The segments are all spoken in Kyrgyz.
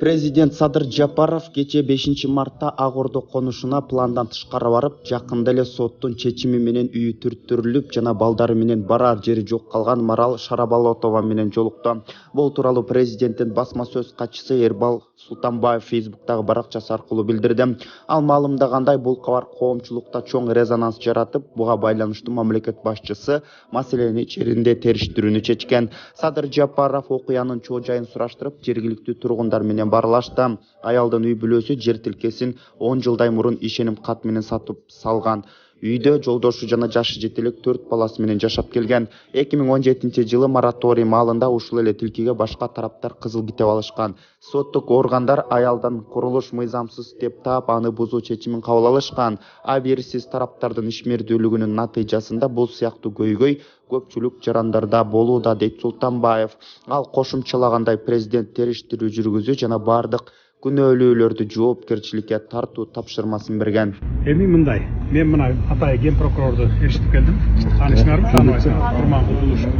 Президент Садыр Жапаров кече 5-мартта Ак Ордо конушуна пландан тышкары барып, жакында эле соттун чечими менен үйү түрттүрүлүп, жана балдары менен барар жери жок калган Марал Шарабалотова менен жолукту. Бул тууралуу президенттин басма сөз катчысы Эрбал Султанбаев Фейсбуктагы баракчасы аркылуу билдирди. Ал маалымдагандай, бул кабар коомчулукта чоң резонанс жаратып, буга байланыштуу мамлекет башчысы маселени ичеринде териштирүүнү чечкен. Садыр Жапаров окуянын чоо жайын сураштырып, жергиликтүү тургундар менен барлашты. Аялдын үй бүлөсү жер тилкесин 10 жылдай мурун ишеним кат менен сатып салган. Үйдө жолдошу жана жашы жетелик 4 баласы менен жашап келген. 2017-жылы мораторий маалында ушул эле тилкеге башка тараптар кызыл китеп алышкан. Соттук органдар аялдан курулуш мыйзамсыз деп таап, аны бузуу чечимин кабыл алышкан. Абийирсиз тараптардын ишмердүүлүгүнүн натыйжасында бул сыяктуу көйгөй көпчүлүк жарандарда болууда, дейт Султанбаев. Ал кошумчалагандай, президент териштирүү жүргүзүү жана бардык күнөөлүүлөрдү жоопкерчиликке тартуу тапшырмасын берген. Эми мындай, мен мына атайын ген прокурорду эшитип келдим. Таанышыңарбы, тааныбайсыңар, Курмангул Тулушев.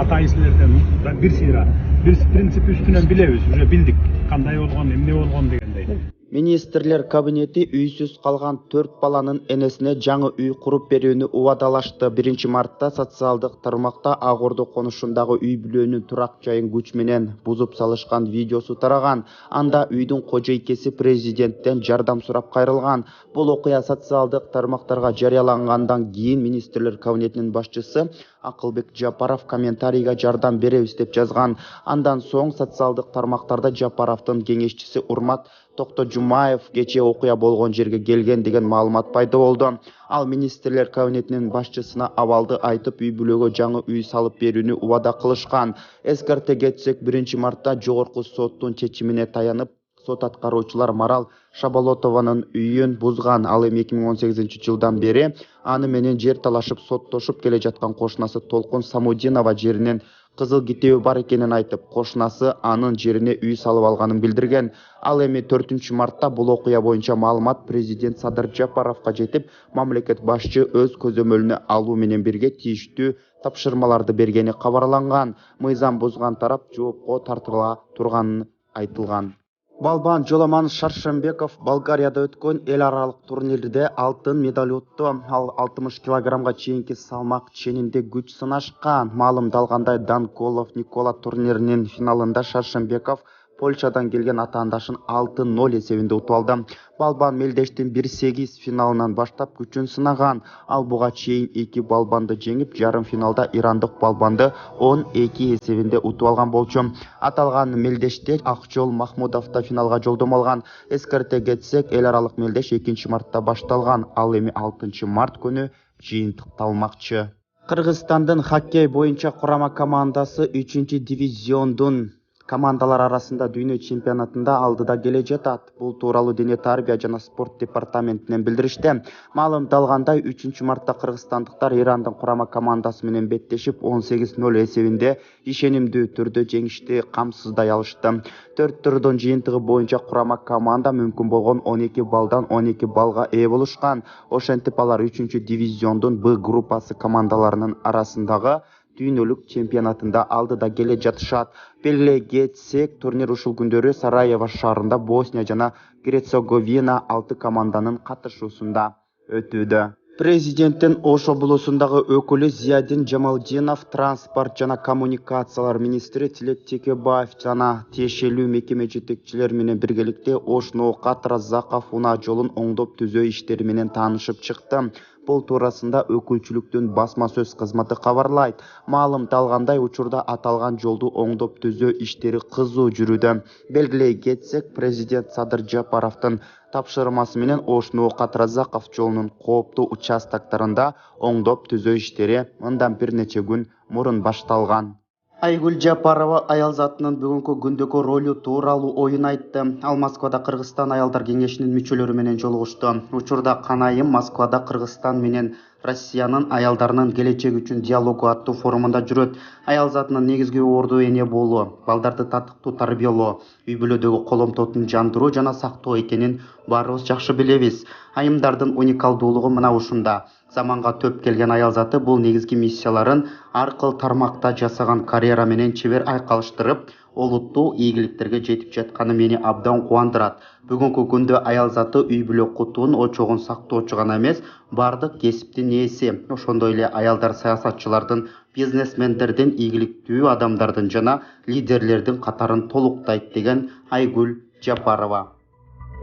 Атайын силерден бир сыйра, бир принцип үстүнөн билебиз, уже билдик кандай болгон, эмне болгон дегендей. Министрлер кабинети үйсүз калган 4 баланын энесине жаңы үй куруп берүүнү убадалашты. 1-мартта социалдык тармакта Ак Ордо конушундагы үй бүлөнүн турак жайын күч менен бузуп салышкан видеосу тараган. Анда үйдүн кожойкеси президенттен жардам сурап кайрылган. Бул окуя социалдык тармактарга жарыялангандан кийин министрлер кабинетинин башчысы Акылбек Жапаров комментарийге жардам беребиз деп жазган. Андан соң социалдык тармактарда Жапаровдун кеңешчиси Урмат Токтожумаев кече окуя болгон жерге келген деген маалымат пайда болду. Ал министрлер кабинетинин башчысына абалды айтып, үй бүлөгө жаңы үй салып берүүнү убада кылышкан. Эскерте кетсек, 1-мартта жогорку соттун чечимине таянып, сот аткаруучулар Марал Шабалотованын үйүн бузган. Ал эми 2018-жылдан бери аны менен жер талашып соттошуп келе жаткан кошунасы Толкун Самудинова жеринен кызыл китеби бар экенин айтып, кошунасы анын жерине үй салып алганын билдирген. Ал эми 4-мартта бул окуя боюнча маалымат президент Садыр Жапаровго жетип, мамлекет башчы өз көзөмөлүнө алуу менен бирге тийиштүү тапшырмаларды бергени кабарланган. Мыйзам бузган тарап жоопко тартыла турганы айтылган. Балбан Жоламан Шаршембеков Болгарияда өткөн эл аралык турнирде алтын медаль утту. Ал 60 килограммга чейинки салмак ченинде күч сынашкан. Маалымдалгандай, Данколов Никола турниринин финалында Шаршембеков Польшадан келген атаандашын 6-0 эсебинде утуп алды. Балбан мелдештин 1-8 финалынан баштап күчүн сынаган. Ал буга чейин 2 балбанды жеңип, жарым финалда ирандык балбанды 10-2 эсебинде утуп алган болчу. Аталган мелдеште Акжол Махмудов да финалга жолдомо алган. Эскерте кетсек, эл аралык мелдеш 2-мартта башталган. Ал эми 6-март күнү жыйынтыкталмакчы. Кыргызстандын хоккей боюнча курама командасы 3-дивизиондун командалар арасында дүйнө чемпионатында алдыда келе жатат. Бул тууралуу Дене тарбия жана спорт департаментинен билдиришти. Маалымдалгандай, 3-мартта кыргызстандыктар Ирандын курама командасы менен беттешип 18-0 эсебинде ишенимдүү түрдө жеңишти камсыздай алышты. 4 турдун жыйынтыгы боюнча курама команда мүмкүн болгон 12 балдан 12 балга ээ болушкан. Ошентип алар 3-дивизиондун Б группасы командаларынын арасындагы дүйнөлүк чемпионатында алдыда келе жатышат. Белгилей кетсек, турнир ушул күндөрү Сараево шаарында Босния жана Герцеговина 6 команданын катышуусунда өтүүдө. Президенттин Ош облусундагы өкүлү Зиядин Жамалдинов, транспорт жана коммуникациялар министри Тилек Текебаев жана тиешелүү мекеме жетекчилери менен биргеликте Ош Ноокат Разаков унаа жолун оңдоп түзөө иштери менен таанышып чыкты. Бул туурасында өкүлчүлүктүн басма сөз кызматы кабарлайт. Маалымдалгандай, учурда аталган жолду оңдоп түзөө иштери кызуу жүрүүдө. Белгилей кетсек, президент Садыр Жапаровдун тапшырмасы менен Ош Ноокат Разаков жолунун кооптуу участоктарында оңдоп түзөө иштери мындан бир нече күн мурун башталган. Айгүл Жапарова аял затынын бүгүнкү күндөгү ролу тууралуу оюн айтты. Ал Москвада Кыргызстан аялдар кеңешинин мүчөлөрү менен жолугушту. Учурда канайым Москвада Кыргызстан менен Россиянын аялдарынын келечеги үчүн диалогу аттуу форумунда жүрөт. Аял затынын негизги орду эне болуу, балдарды татыктуу тарбиялоо, үй бүлөдөгү коломтотун жандыруу жана сактоо экенин баарыбыз жакшы билебиз. Айымдардын уникалдуулугу мына ушунда. Заманга төп келген аял заты бул негизги миссияларын аркыл тармакта жасаган карьера менен чебер айкалыштырып, олуттуу ийгиликтерге жетип жатканы мени абдан кубандырат. Бүгүнкү күндө аял заты үй бүлө кутуун очогун сактоочу гана эмес, бардык кесиптин ээси. Ошондой эле аялдар саясатчылардын, бизнесмендердин, ийгиликтүү адамдардын жана лидерлердин катарын толуктайт деген Айгүл Жапарова.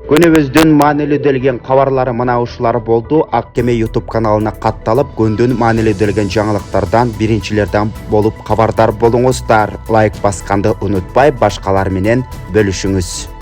Күнүбүздүн маанилүүлдөлгөн кабарлары мына ушулар болду. Ак Кеме YouTube каналына катталып, күндүн маанилүүлдөлгөн жаңылыктардан биринчилерден болуп кабардар болуңуздар. Лайк басканды унутпай, башкалар менен бөлүшүңүз.